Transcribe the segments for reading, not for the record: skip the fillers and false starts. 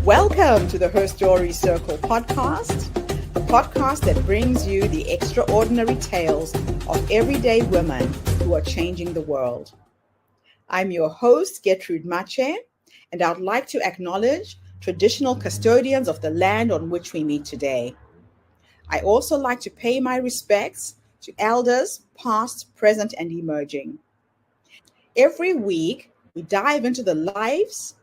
Welcome to the Her Story Circle podcast, the podcast that brings you the extraordinary tales of everyday women who are changing the world. I'm your host, Gertrude Mache, and I'd like to acknowledge traditional custodians of the land on which we meet today. I also like to pay my respects to elders, past, present, and emerging. Every week, we dive into the lives,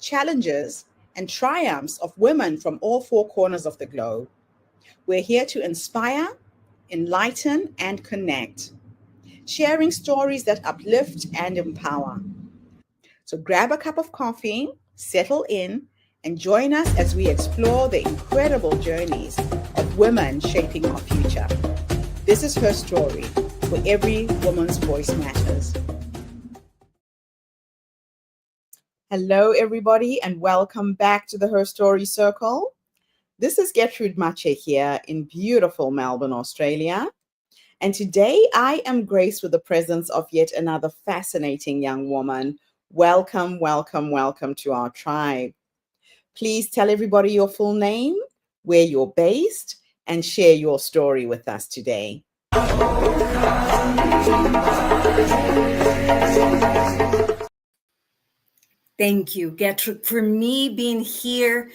challenges, and triumphs of women from all four corners of the globe. We're here to inspire, enlighten, and connect, sharing stories that uplift and empower. So grab a cup of coffee, settle in, and join us as we explore the incredible journeys of women shaping our future. This is Her Story, where every woman's voice matters. Hello, everybody, and welcome back to the Her Story Circle. This is Gertrude Mache here in beautiful Melbourne, Australia. And today I am graced with the presence of yet another fascinating young woman. Welcome, welcome, welcome to our tribe. Please tell everybody your full name, where you're based, and share your story with us today. Thank you, Gertrude. For me, being here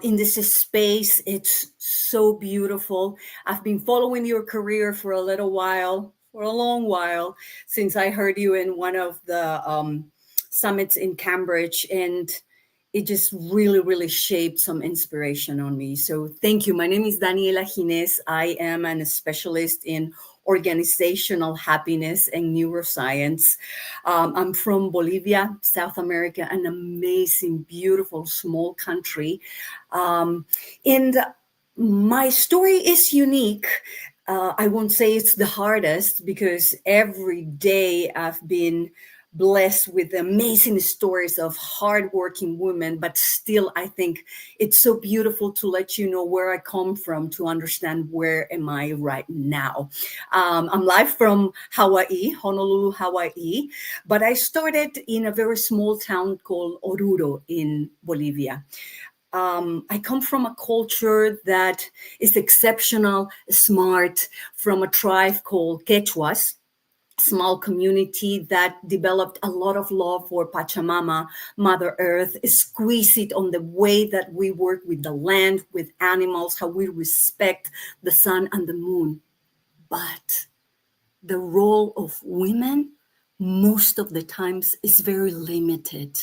in this space, it's so beautiful. I've been following your career for a little while, for a long while, since I heard you in one of the summits in Cambridge, and it just really shaped some inspiration on me. So thank you. My name is Daniela Jines. I am a specialist in organizational happiness and neuroscience. I'm from Bolivia, South America, an amazing, beautiful, small country. And my story is unique. I won't say it's the hardest, because every day I've been blessed with amazing stories of hardworking women, but still I think it's so beautiful to let you know where I come from to understand where am I right now. I'm live from Hawaii, Honolulu, Hawaii, but I started in a very small town called Oruro in Bolivia. I come from a culture that is exceptional, smart, from a tribe called Quechuas, small community that developed a lot of love for Pachamama, Mother Earth, exquisite on the way that we work with the land, with animals, how we respect the sun and the moon. But the role of women, most of the times, is very limited.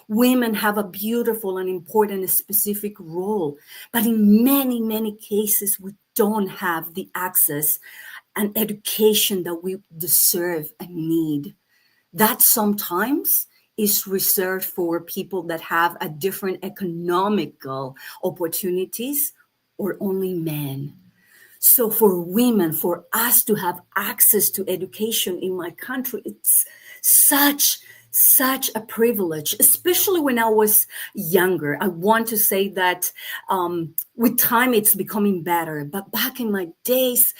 Women have a beautiful and important specific role, but in many cases, we don't have the access and education that we deserve and need. That sometimes is reserved for people that have a different economical opportunities, or only men. So for women, for us to have access to education in my country, it's such a privilege, especially when I was younger. I want to say that with time it's becoming better, but back in my days,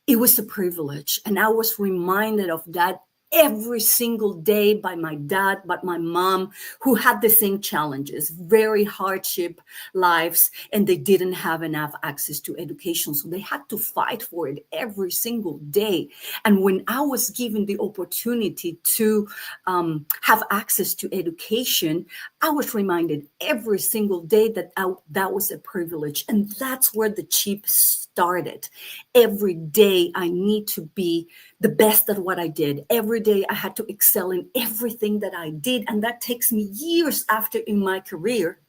it was a privilege. And I was reminded of that every single day by my dad, but my mom, who had the same challenges, very hardship lives, and they didn't have enough access to education. So they had to fight for it every single day. And when I was given the opportunity to have access to education, I was reminded every single day that that was a privilege. And that's where the chip started. Every day I need to be the best at what I did. Every day I had to excel in everything that I did. And that takes me years after in my career.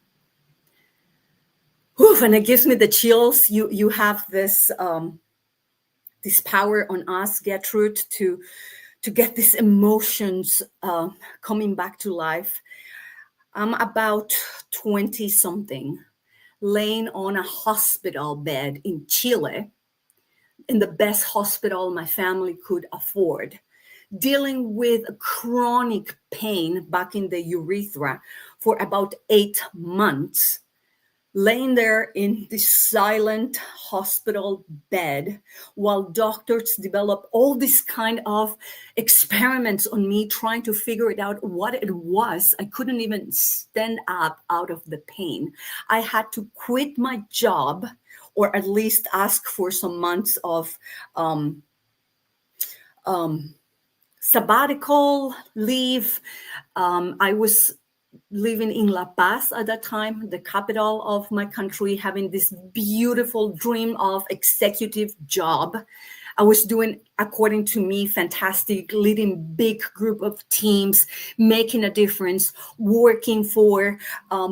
Oof, and it gives me the chills. You have this power on us, Gertrude, to get these emotions coming back to life. I'm about 20 something, laying on a hospital bed in Chile, in the best hospital my family could afford, dealing with chronic pain back in the urethra for about 8 months, laying there in this silent hospital bed while doctors develop all this kind of experiments on me, trying to figure it out what it was. I couldn't even stand up out of the pain. I had to quit my job, or at least ask for some months of sabbatical leave. I was living in La Paz at that time, the capital of my country, having this beautiful dream of executive job. I was doing, according to me, fantastic, leading big group of teams, making a difference, working for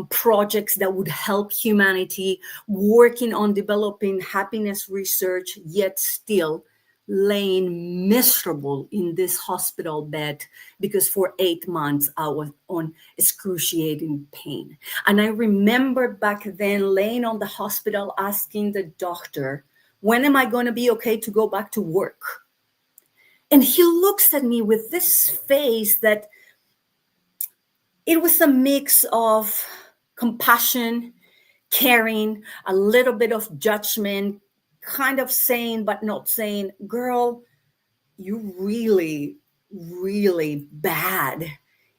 projects that would help humanity, working on developing happiness research, yet still laying miserable in this hospital bed because for 8 months I was on excruciating pain. And I remember back then laying on the hospital asking the doctor, when am I going to be okay to go back to work? And he looks at me with this face that it was a mix of compassion, caring, a little bit of judgment, kind of saying but not saying, girl, you really, really bad.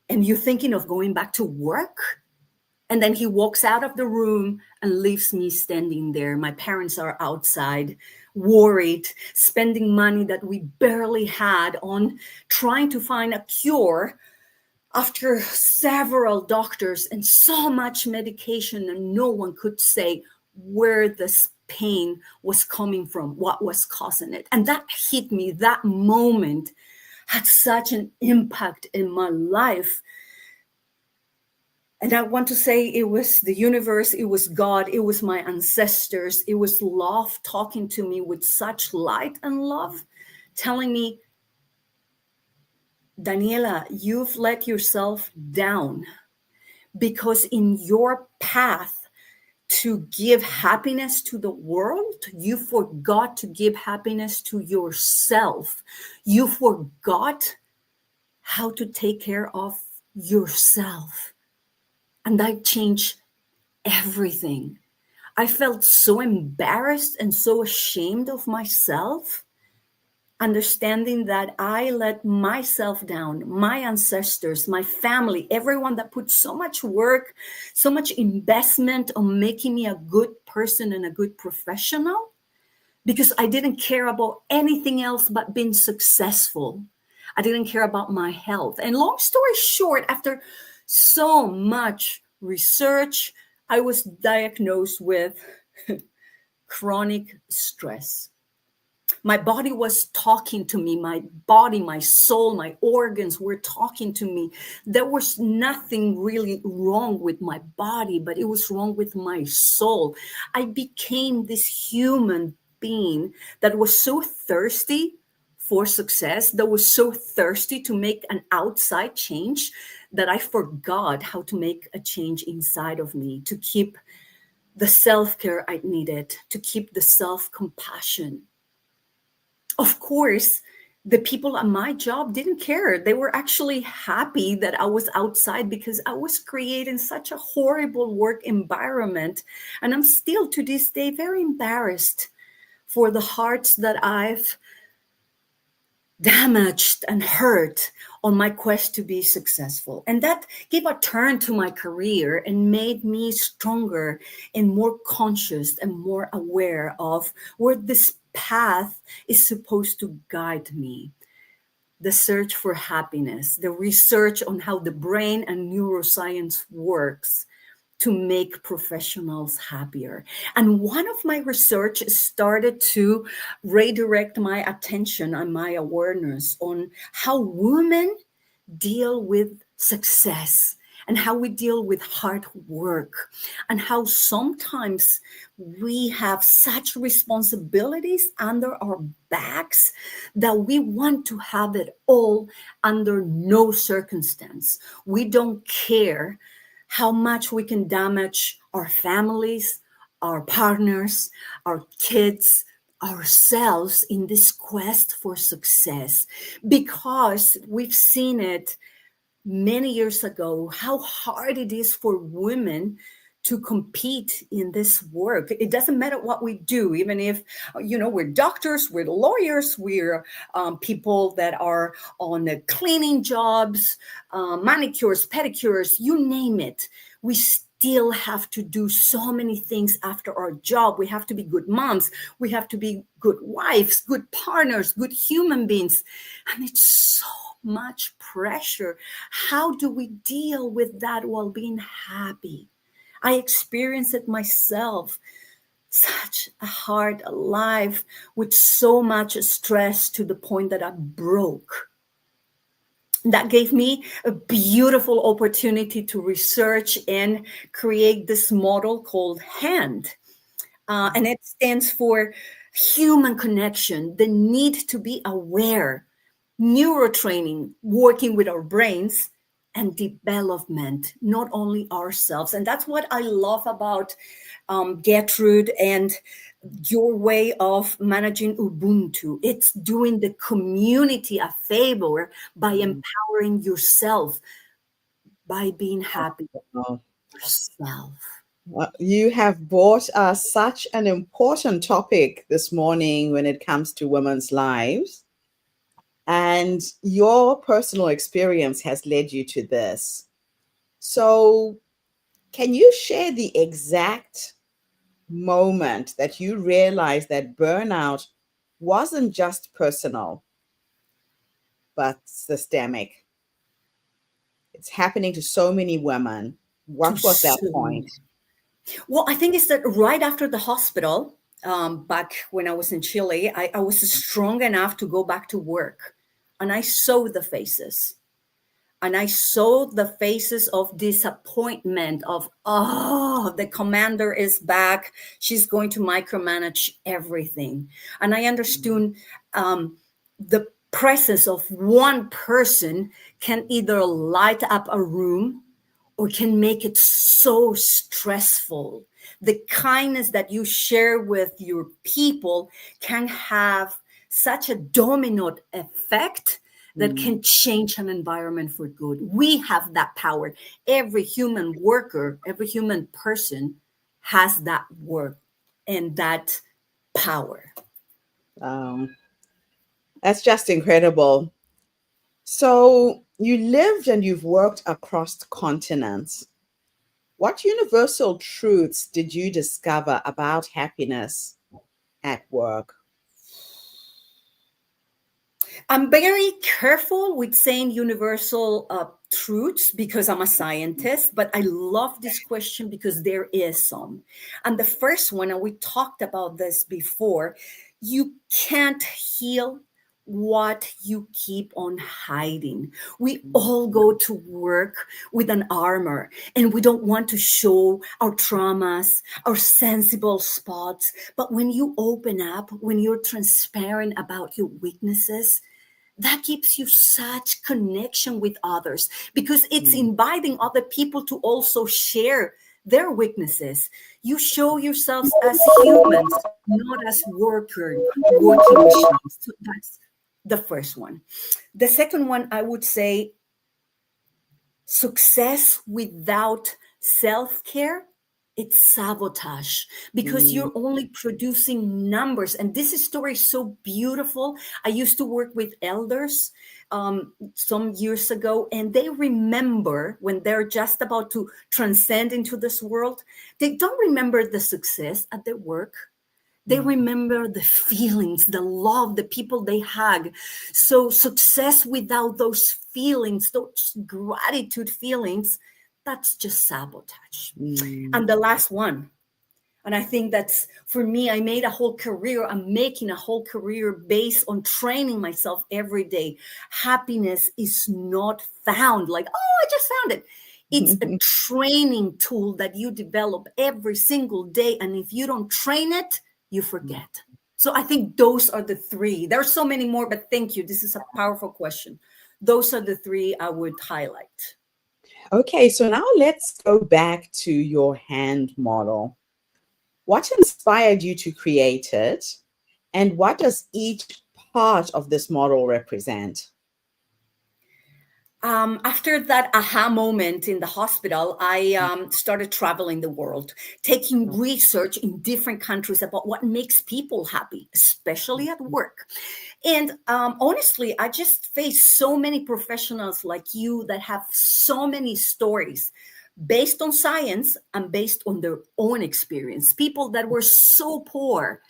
And you're thinking of going back to work? And then he walks out of the room and leaves me standing there. My parents are outside, worried, spending money that we barely had on trying to find a cure after several doctors and so much medication, and no one could say where this pain was coming from, what was causing it. And that hit me. That moment had such an impact in my life. And I want to say it was the universe, it was God, it was my ancestors, it was love talking to me with such light and love, telling me, Daniela, you've let yourself down because in your path to give happiness to the world, you forgot to give happiness to yourself. You forgot how to take care of yourself. And that changed everything. I felt so embarrassed and so ashamed of myself, understanding that I let myself down, my ancestors, my family, everyone that put so much work, so much investment on making me a good person and a good professional, because I didn't care about anything else but being successful. I didn't care about my health. And long story short, after so much research, I was diagnosed with chronic stress. My body was talking to me. My body, my soul, my organs were talking to me. There was nothing really wrong with my body, but it was wrong with my soul. I became this human being that was so thirsty for success, that was so thirsty to make an outside change, that I forgot how to make a change inside of me, to keep the self-care I needed, to keep the self-compassion. Of course, the people at my job didn't care. They were actually happy that I was outside because I was creating such a horrible work environment. And I'm still to this day very embarrassed for the hearts that I've damaged and hurt on my quest to be successful. And that gave a turn to my career and made me stronger and more conscious and more aware of where this path is supposed to guide me. The search for happiness, the research on how the brain and neuroscience works to make professionals happier. And one of my research started to redirect my attention and my awareness on how women deal with success and how we deal with hard work, and how sometimes we have such responsibilities under our backs that we want to have it all under no circumstance. We don't care how much we can damage our families, our partners, our kids, ourselves in this quest for success, because we've seen it many years ago, how hard it is for women to compete in this work. It doesn't matter what we do, even if, we're doctors, we're lawyers, we're people that are on the cleaning jobs, manicures, pedicures, you name it. We still have to do so many things after our job. We have to be good moms. We have to be good wives, good partners, good human beings. And it's so much pressure. How do we deal with that while being happy? I experienced it myself. Such a hard life with so much stress to the point that I broke. That gave me a beautiful opportunity to research and create this model called HAND. And it stands for human connection, the need to be aware, neurotraining, working with our brains, and development, not only ourselves. And that's what I love about Gertrude and your way of managing Ubuntu. It's doing the community a favor by empowering yourself, by being happy with yourself. You have brought us such an important topic this morning when it comes to women's lives. And your personal experience has led you to this. So, can you share the exact moment that you realized that burnout wasn't just personal, but systemic? It's happening to so many women. What was that point? Well, I think it's that right after the hospital, back when I was in Chile, I was strong enough to go back to work. And I saw the faces. And I saw the faces of disappointment of, the commander is back. She's going to micromanage everything. And I understood the presence of one person can either light up a room or can make it so stressful. The kindness that you share with your people can have such a domino effect that can change an environment for good. We have that power. Every human worker, every human person has that work and that power. That's just incredible. So you lived and you've worked across continents. What universal truths did you discover about happiness at work? I'm very careful with saying universal truths because I'm a scientist, but I love this question because there is some. And the first one, and we talked about this before, you can't heal what you keep on hiding. We all go to work with an armor and we don't want to show our traumas, our sensible spots. But when you open up, when you're transparent about your weaknesses, that gives you such connection with others because it's inviting other people to also share their weaknesses. You show yourselves as humans, not as working machines. So that's the first one. The second one, I would say, success without self-care, it's sabotage because you're only producing numbers. And this story is so beautiful. I used to work with elders some years ago, and they remember when they're just about to transcend into this world, they don't remember the success at their work. They remember the feelings, the love, the people they hug. So success without those feelings, those gratitude feelings, that's just sabotage. And the last one, and I think that's, for me, I made a whole career, I'm making a whole career based on training myself every day. Happiness is not found like, oh, I just found it. It's a training tool that you develop every single day. And if you don't train it, you forget. So I think those are the three. There are so many more, but thank you. This is a powerful question. Those are the three I would highlight. Okay, so now let's go back to your hand model. What inspired you to create it? And what does each part of this model represent? After that aha moment in the hospital, I started traveling the world, taking research in different countries about what makes people happy, especially at work. And honestly, I just face so many professionals like you that have so many stories based on science and based on their own experience. People that were so poor,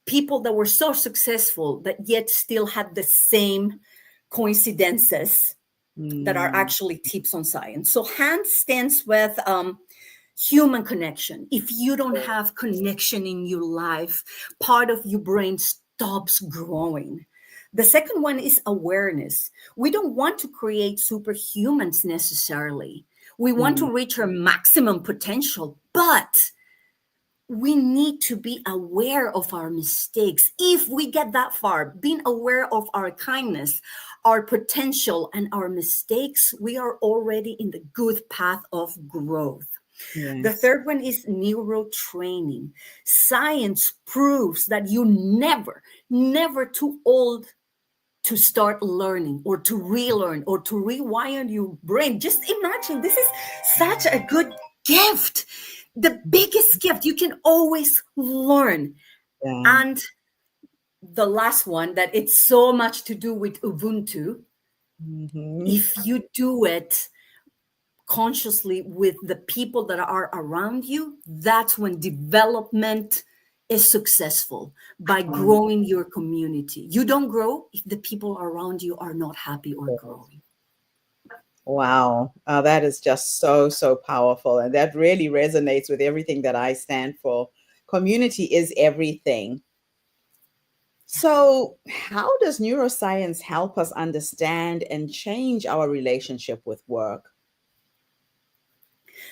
people that were so successful, that yet still had the same coincidences that are Mm, actually tips on science. So HAND stands with human connection. If you don't have connection in your life, part of your brain stops growing. The second one is awareness. We don't want to create superhumans necessarily. We want mm, to reach our maximum potential, but we need to be aware of our mistakes. If we get that far, being aware of our kindness, our potential, and our mistakes, we are already in the good path of growth. The yes. third one is neurotraining. Science proves that you never too old to start learning or to relearn or to rewire your brain. Just imagine, this is such a good gift. The biggest gift, you can always learn. Yeah. And the last one, that it's so much to do with Ubuntu. Hmm. If you do it consciously with the people that are around you, that's when development is successful, by growing your community. You don't grow if the people around you are not happy or growing. Wow. That is just so, so powerful. And that really resonates with everything that I stand for. Community is everything. So, how does neuroscience help us understand and change our relationship with work?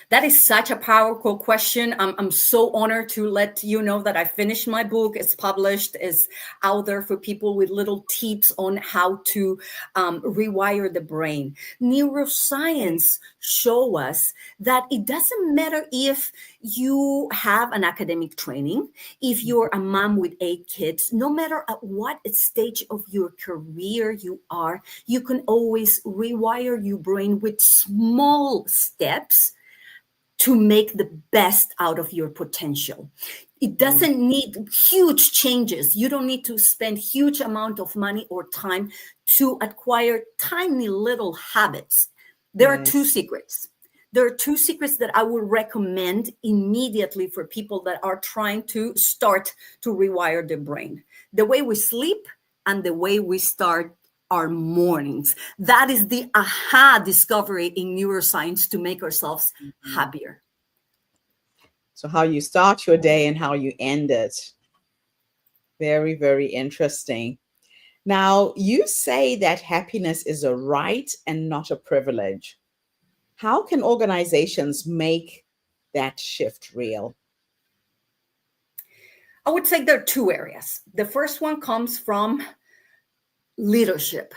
That is such a powerful question. I'm so honored to let you know that I finished my book. It's published, it's out there for people with little tips on how to rewire the brain. Neuroscience show us that it doesn't matter if you have an academic training, if you're a mom with 8 kids, no matter at what stage of your career you are, you can always rewire your brain with small steps to make the best out of your potential. It Mm, doesn't need huge changes. You don't need to spend huge amount of money or time to acquire tiny little habits. There are two yes. secrets. There are two secrets that I would recommend immediately for people that are trying to start to rewire their brain. The way we sleep and the way we start our mornings. That is the aha discovery in neuroscience to make ourselves Mhm. happier. So, how you start your day and how you end it. Very, very interesting. Now, you say that happiness is a right and not a privilege. How can organizations make that shift real? I would say there are two areas. The first one comes from leadership.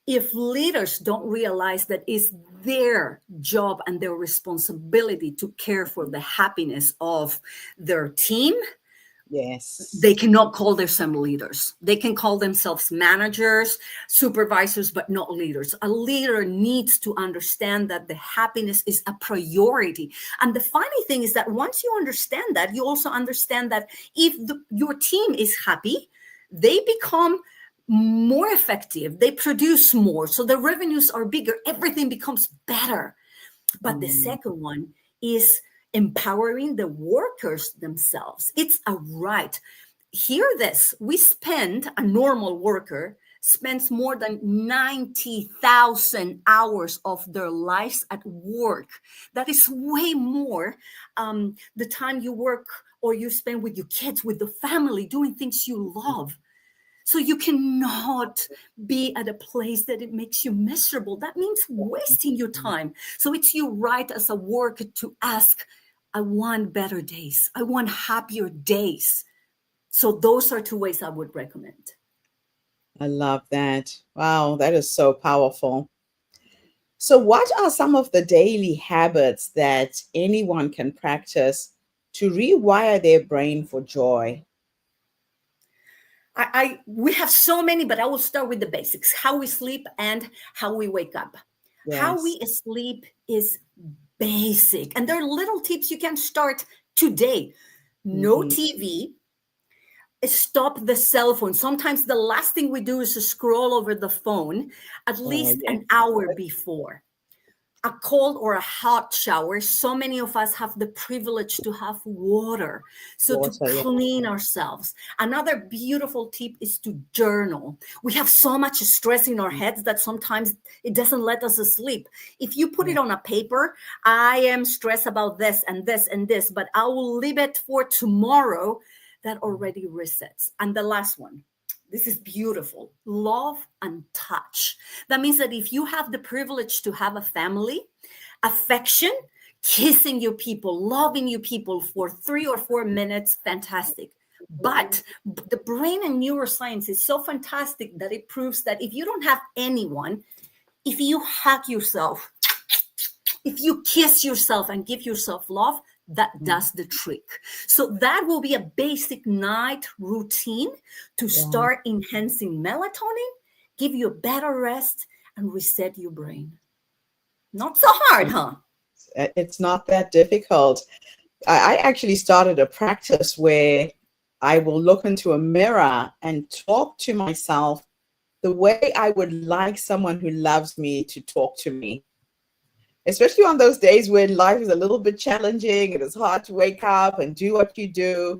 If leaders don't realize that it's their job and their responsibility to care for the happiness of their team, they Yes. cannot call themselves leaders. They can call themselves managers, supervisors, but not leaders. A leader needs to understand that the happiness is a priority. And the funny thing is that once you understand that, you also understand that if your team is happy, they become more effective, they produce more, so the revenues are bigger, everything becomes better. But the Mm, second one is empowering the workers themselves. It's a right. Hear this. A normal worker spends more than 90,000 hours of their lives at work. That is way more the time you work or you spend with your kids, with the family, doing things you love. So you cannot be at a place that it makes you miserable. That means wasting your time. So it's your right as a worker to ask, I want better days. I want happier days. So those are two ways I would recommend. I love that. Wow, that is so powerful. So, what are some of the daily habits that anyone can practice to rewire their brain for joy? We have so many, but I will start with the basics: how we sleep and how we wake up. How Yes. we sleep is basic. And there are little tips you can start today. No Mm-hmm. TV, stop the cell phone. Sometimes the last thing we do is to scroll over the phone at Oh, least an yes. hour before. A cold or a hot shower. So many of us have the privilege to have water. So to Water, yeah. clean ourselves. Another beautiful tip is to journal. We have so much stress in our heads that sometimes it doesn't let us sleep. If you put Yeah. it on a paper, I am stressed about this and this and this, but I will leave it for tomorrow, that already resets. And the last one, this is beautiful. Love and touch. That means that if you have the privilege to have a family, affection, kissing your people, loving you people for 3 or 4 minutes, fantastic. But the brain and neuroscience is so fantastic that it proves that if you don't have anyone, if you hug yourself, if you kiss yourself and give yourself love, that Mm. does the trick. So that will be a basic night routine to Yeah. start enhancing melatonin, give you a better rest, and reset your brain. Not so hard, huh? It's not that difficult. I actually started a practice where I will look into a mirror and talk to myself the way I would like someone who loves me to talk to me. Especially on those days when life is a little bit challenging, it is hard to wake up and do what you do.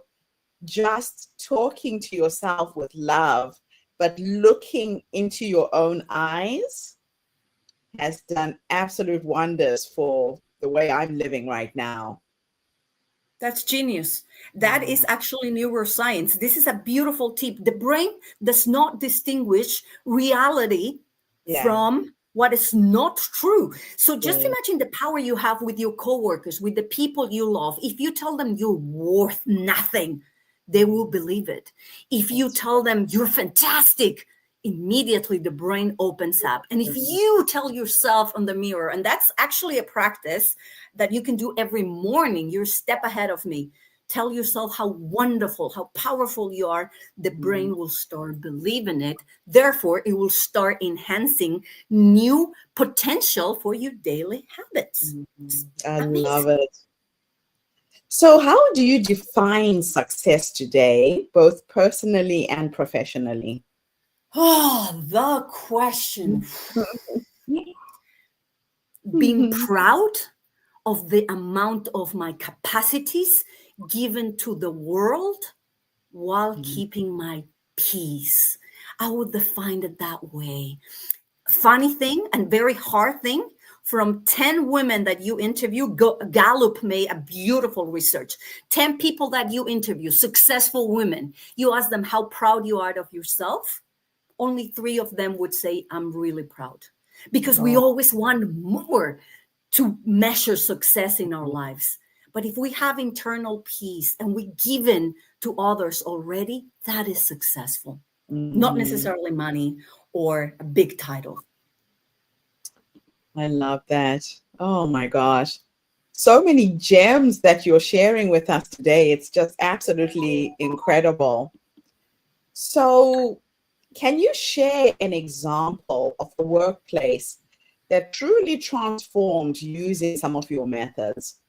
Just talking to yourself with love, but looking into your own eyes has done absolute wonders for the way I'm living right now. That's genius. That is Mm. actually neuroscience. This is a beautiful tip. The brain does not distinguish reality Yeah. from what is not true. So just Yeah. imagine the power you have with your coworkers, with the people you love. If you tell them you're worth nothing, they will believe it. If you That's tell them you're fantastic, immediately the brain opens up. And if true. you tell yourself on the mirror, and that's actually a practice that you can do every morning, you're a step ahead of me. Tell yourself how wonderful, how powerful you are. The Mm. brain will start believing it. Therefore, it will start enhancing new potential for your daily habits. It's I love amazing. it. So, how do you define success today, both personally and professionally? Oh, the question. Being Mhm. proud of the amount of my capacities given to the world while Mhm. keeping my peace. I would define it that way. Funny thing and very hard thing, from 10 women that you interview, Gallup made a beautiful research. 10 people that you interview, successful women, you ask them how proud you are of yourself. Only 3 of them would say, I'm really proud. Because we Oh, always want more to measure success in our lives. But if we have internal peace and we give in to others already, that is successful. Not mhm. necessarily money or a big title. I love that. Oh my gosh. So many gems that you're sharing with us today. It's just absolutely incredible. So, can you share an example of a workplace that truly transformed using some of your methods?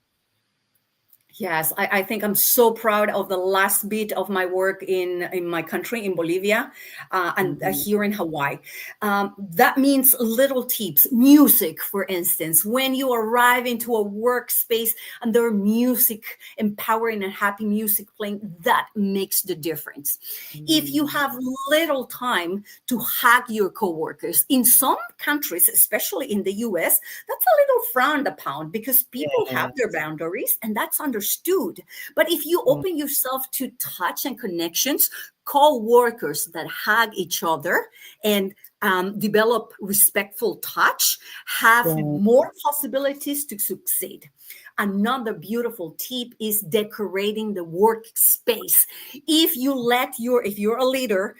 Yes, I think I'm so proud of the last bit of my work in my country, in Bolivia, and Mhm. here in Hawaii. That means little tips, music, for instance. When you arrive into a workspace and there are music, empowering and happy music playing, that makes the difference. If you Mm. have little time to hug your coworkers, in some countries, especially in the US, that's a little frowned upon because people have their Yes. boundaries and that's understood. But if you Mm. open yourself to touch and connections, co-workers that hug each other and develop respectful touch have Yeah. more possibilities to succeed. Another beautiful tip is decorating the workspace. If you're a leader,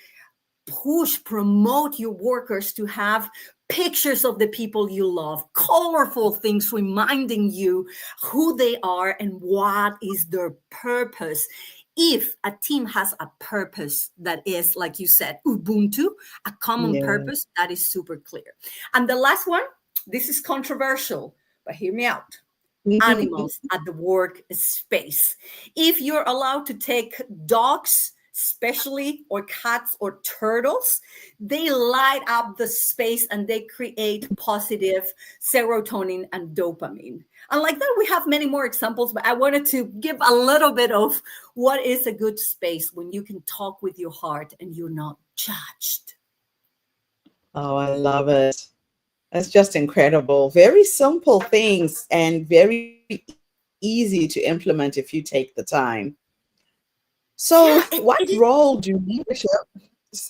promote your workers to have pictures of the people you love, colorful things reminding you who they are and what is their purpose. If a team has a purpose that is, like you said, Ubuntu, a common Yeah. purpose, that is super clear. And the last one, This is controversial, but hear me out. Animals at the work space. If you're allowed to take dogs, especially, or cats or turtles, they light up the space and they create positive serotonin and dopamine. And like that, we have many more examples, but I wanted to give a little bit of what is a good space when you can talk with your heart and you're not judged. Oh, I love it. That's just incredible. Very simple things and very easy to implement if you take the time. So, Yeah, what it is. role do leadership?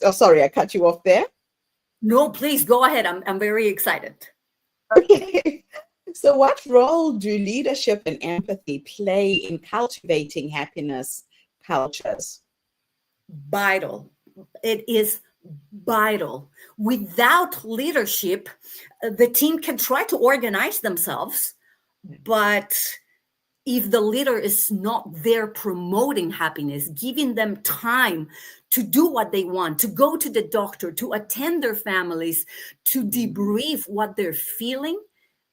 Oh, sorry, I cut you off there. No, please go ahead. I'm very excited. Okay. So, what role do leadership and empathy play in cultivating happiness cultures? Vital. It is vital. Without leadership, the team can try to organize themselves, but if the leader is not there promoting happiness, giving them time to do what they want, to go to the doctor, to attend their families, to debrief what they're feeling,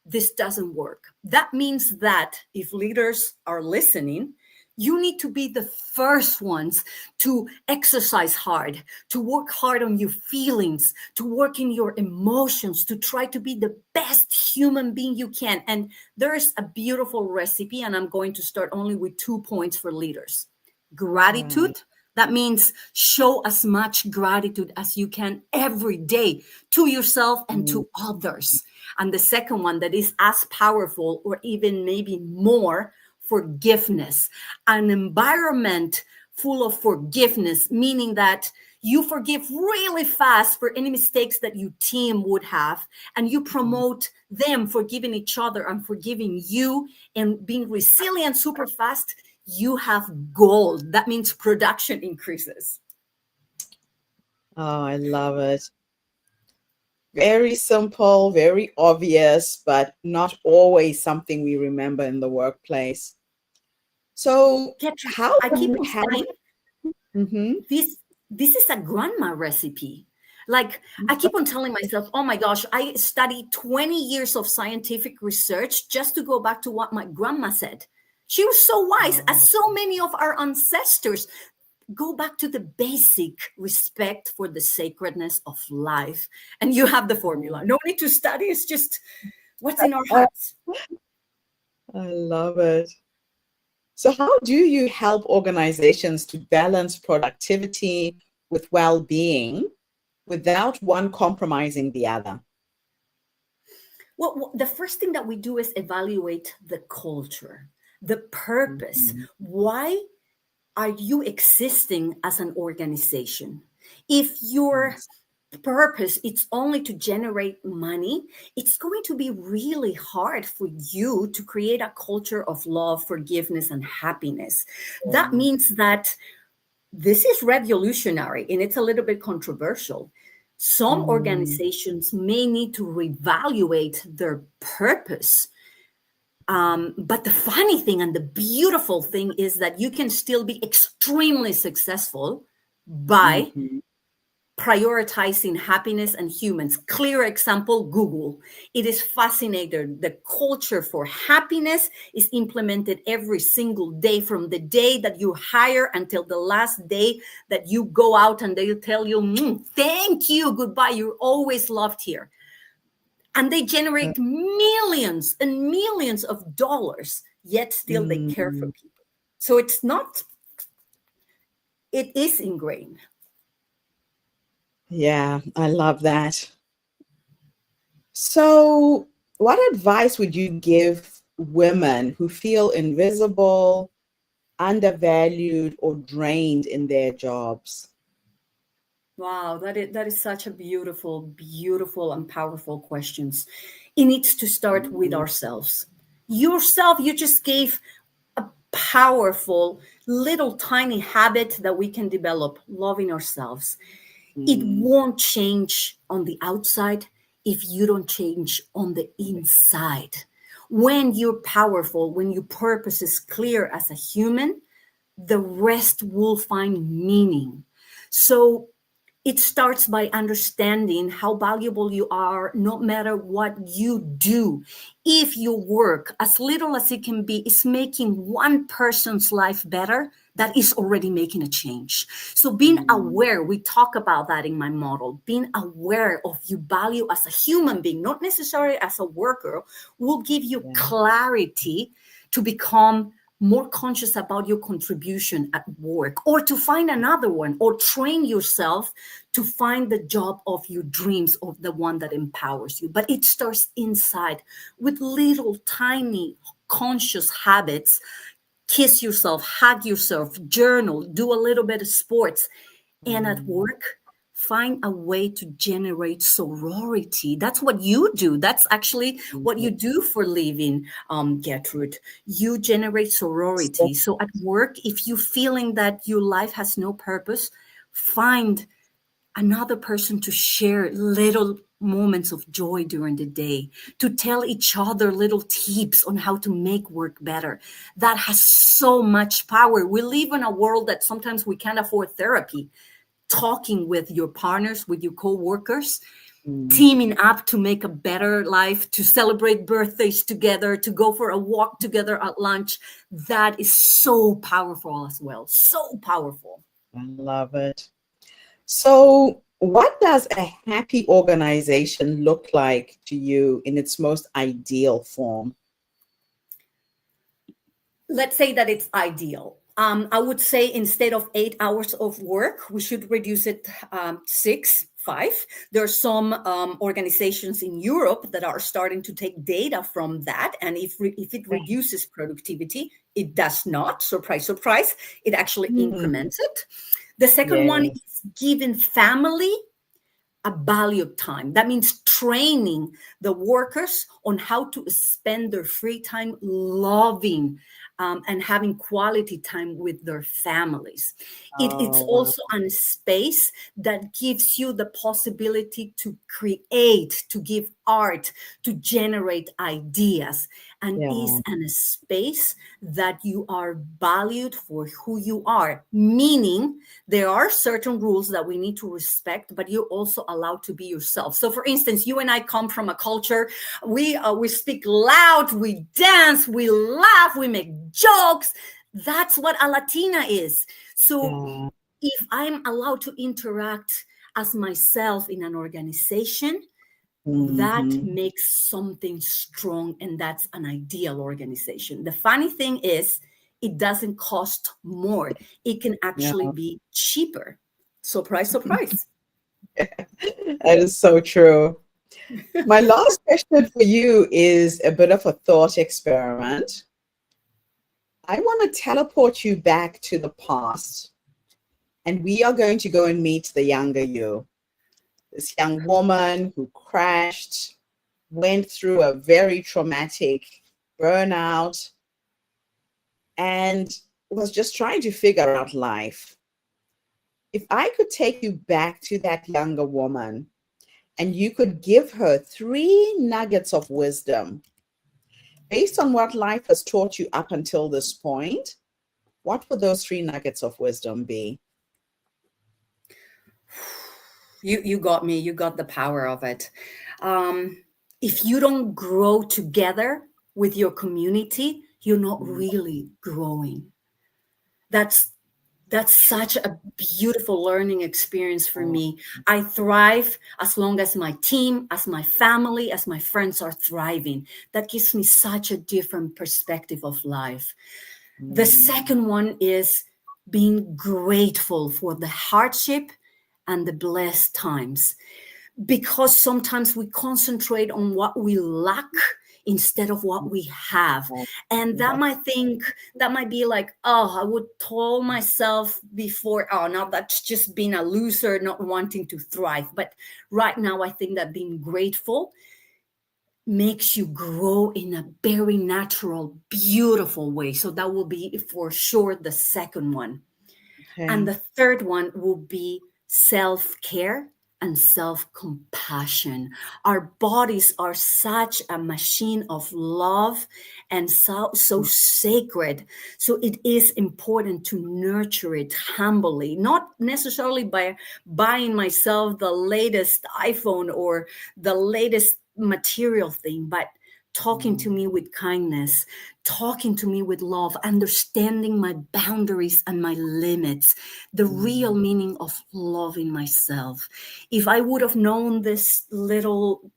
this doesn't work. That means that if leaders are listening, you need to be the first ones to exercise hard, to work hard on your feelings, to work in your emotions, to try to be the best human being you can. And there's a beautiful recipe, and I'm going to start only with 2 points for leaders. Gratitude. Right. That means show as much gratitude as you can every day to yourself and Mm, to others. And the second one that is as powerful or even maybe more, forgiveness. An environment full of forgiveness, meaning that you forgive really fast for any mistakes that your team would have, and you promote them forgiving each other and forgiving you and being resilient super fast. You have gold. That means production increases. Oh, I love it. Very simple, very obvious, but not always something we remember in the workplace. So, Ketri, how I do keep you on help? saying Mhm. this is a grandma recipe. Like I keep on telling myself, oh my gosh, I studied 20 years of scientific research just to go back to what my grandma said. She was so wise, Oh, as so many of our ancestors. Go back to the basic respect for the sacredness of life. And you have the formula. No need to study, it's just what's in our hearts. I love it. So, how do you help organizations to balance productivity with well being without one compromising the other? Well, the first thing that we do is evaluate the culture, the purpose. Mhm. Why are you existing as an organization? If your Yes. purpose it's only to generate money, it's going to be really hard for you to create a culture of love, forgiveness, and happiness. That Mm, means that this is revolutionary and it's a little bit controversial. Some mm, organizations may need to reevaluate their purpose. But the funny thing and the beautiful thing is that you can still be extremely successful by mhm. prioritizing happiness and humans. Clear example, Google. It is fascinating. The culture for happiness is implemented every single day, from the day that you hire until the last day that you go out and they tell you, thank you, goodbye, you're always loved here. And they generate millions and millions of dollars, yet still they care for Mm, people. So it's not, it is ingrained. yeah, I love that. So, what advice would you give women who feel invisible, undervalued, or drained in their jobs? Wow, that is such a beautiful, beautiful and powerful questions. It needs to start with Mhm. ourselves. Yourself, you just gave a powerful little tiny habit that we can develop, loving ourselves. It Mm, won't change on the outside if you don't change on the inside. When you're powerful, when your purpose is clear as a human, the rest will find meaning. So It starts by understanding how valuable you are, no matter what you do. If your work, as little as it can be, is making one person's life better, that is already making a change. So being aware, we talk about that in my model, being aware of your value as a human being, not necessarily as a worker, will give you clarity to become more conscious about your contribution at work, or to find another one, or train yourself to find the job of your dreams, of the one that empowers you. But it starts inside with little tiny conscious habits. Kiss yourself, hug yourself, journal, do a little bit of sports. And at work, find a way to generate sorority. That's what you do. That's actually what you do for a living, Gertrude. You generate sorority. So at work, if you're feeling that your life has no purpose, find another person to share little moments of joy during the day, to tell each other little tips on how to make work better. That has so much power. We live in a world that sometimes we can't afford therapy. Talking with your partners, with your co-workers, teaming up to make a better life, to celebrate birthdays together, to go for a walk together at lunch. That is so powerful as well. So powerful. I love it. So, what does a happy organization look like to you in its most ideal form? Let's say that it's ideal. I would say instead of 8 hours of work, we should reduce it 6, 5. There are some organizations in Europe that are starting to take data from that. And if it reduces productivity, it does not. Surprise, surprise. It actually increments it. The second one is giving family a valued time. That means training the workers on how to spend their free time loving and having quality time with their families. It's also a space that gives you the possibility to create, to give art, to generate ideas, and is a space that you are valued for who you are. Meaning, there are certain rules that we need to respect, but you're also allowed to be yourself. So, for instance, you and I come from a culture, we speak loud, we dance, we laugh, we make jokes. That's what a Latina is. So if I'm allowed to interact as myself in an organization, that makes something strong, and that's an ideal organization. The funny thing is, it doesn't cost more. It can actually be cheaper. Surprise, surprise. That is so true. My last question for you is a bit of a thought experiment. I want to teleport you back to the past, and we are going to go and meet the younger you. This young woman who crashed, went through a very traumatic burnout, and was just trying to figure out life. If I could take you back to that younger woman and you could give her 3 nuggets of wisdom based on what life has taught you up until this point, what would those 3 nuggets of wisdom be? You got me. You got the power of it. If you don't grow together with your community, you're not really growing. That's such a beautiful learning experience for me. I thrive as long as my team, as my family, as my friends are thriving. That gives me such a different perspective of life. The second one is being grateful for the hardship and the blessed times, because sometimes we concentrate on what we lack instead of what we have. And that might be like, oh, I would tell myself before, oh, now that's just being a loser, not wanting to thrive. But right now, I think that being grateful makes you grow in a very natural, beautiful way. So that will be for sure the second one. And the third one will be self-care and self-compassion. Our bodies are such a machine of love and so sacred. So it is important to nurture it humbly, not necessarily by buying myself the latest iPhone or the latest material thing, but talking to me with kindness, talking to me with love, understanding my boundaries and my limits, the real meaning of loving myself. If I would have known this little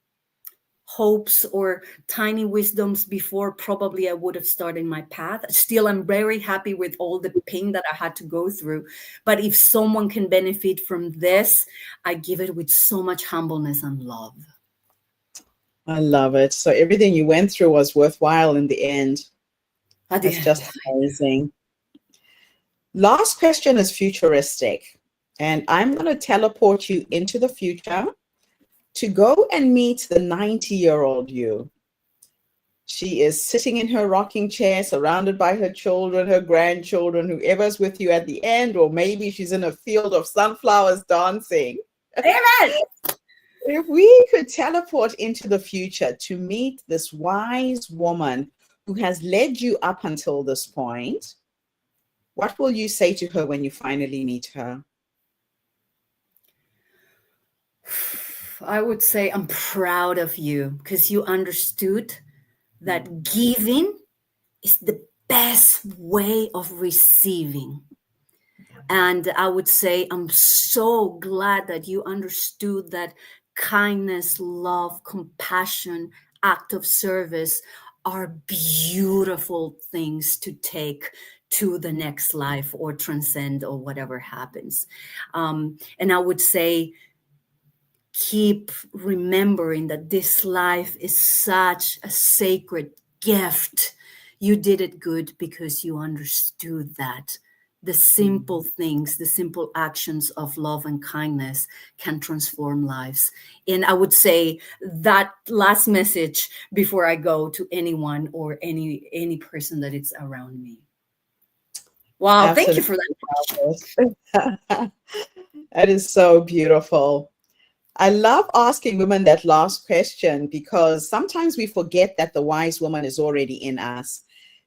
hopes or tiny wisdoms before, probably I would have started my path. Still, I'm very happy with all the pain that I had to go through. But if someone can benefit from this, I give it with so much humbleness and love. I love it. So everything you went through was worthwhile in the end. That's just amazing. Last question is futuristic. And I'm going to teleport you into the future to go and meet the 90-year-old you. She is sitting in her rocking chair, surrounded by her children, her grandchildren, whoever's with you at the end, or maybe she's in a field of sunflowers dancing. Amen. If we could teleport into the future to meet this wise woman who has led you up until this point, what will you say to her when you finally meet her? I would say I'm proud of you because you understood that giving is the best way of receiving. And I would say I'm so glad that you understood that kindness, love, compassion, act of service are beautiful things to take to the next life or transcend or whatever happens. And I would say, keep remembering that this life is such a sacred gift. You did it good because you understood that the simple things, the simple actions of love and kindness can transform lives. And I would say that last message before I go to anyone or any person that is around me. Wow, Absolutely. thank you for that. That is so beautiful. I love asking women that last question because sometimes we forget that the wise woman is already in us,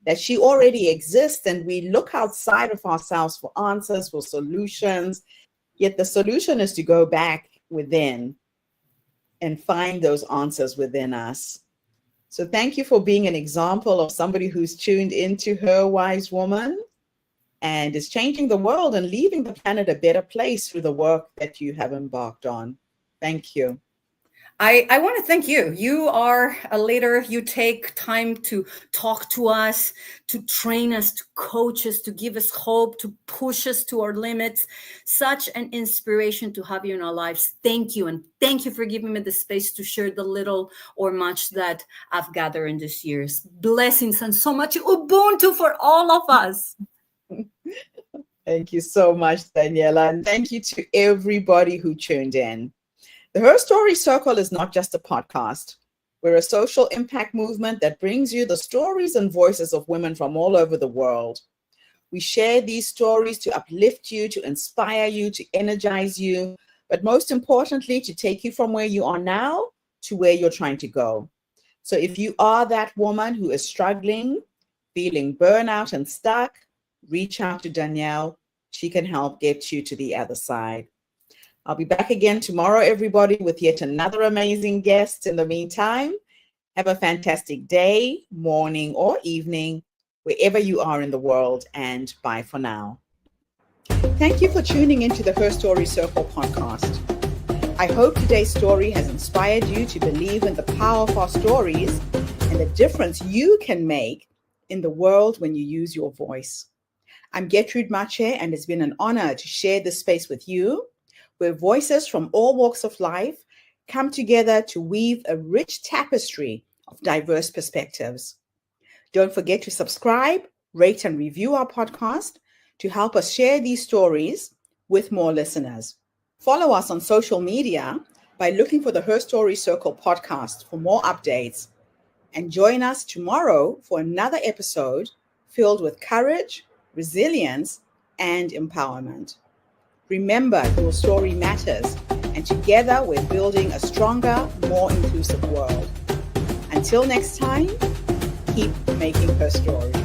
that she already exists, and we look outside of ourselves for answers, for solutions. Yet the solution is to go back within and find those answers within us. So thank you for being an example of somebody who's tuned into her wise woman and is changing the world and leaving the planet a better place through the work that you have embarked on. Thank you. I want to thank you. You are a leader. You take time to talk to us, to train us, to coach us, to give us hope, to push us to our limits. Such an inspiration to have you in our lives. Thank you. And thank you for giving me the space to share the little or much that I've gathered in these years. Blessings and so much Ubuntu for all of us. Thank you so much, Daniela. And thank you to everybody who tuned in. The Her Story Circle is not just a podcast. We're a social impact movement that brings you the stories and voices of women from all over the world. We share these stories to uplift you, to inspire you, to energize you, but most importantly, to take you from where you are now to where you're trying to go. So if you are that woman who is struggling, feeling burnout and stuck, reach out to Danielle. She can help get you to the other side. I'll be back again tomorrow, everybody, with yet another amazing guest. In the meantime, have a fantastic day, morning, or evening, wherever you are in the world, and bye for now. Thank you for tuning into the Her Story Circle podcast. I hope today's story has inspired you to believe in the power of our stories and the difference you can make in the world when you use your voice. I'm Gertrude Mache, and it's been an honor to share this space with you, where voices from all walks of life come together to weave a rich tapestry of diverse perspectives. Don't forget to subscribe, rate, and review our podcast to help us share these stories with more listeners. Follow us on social media by looking for the Her Story Circle podcast for more updates. And join us tomorrow for another episode filled with courage, resilience, and empowerment. Remember, your story matters, And together we're building a stronger, more inclusive world. Until next time, keep making her story.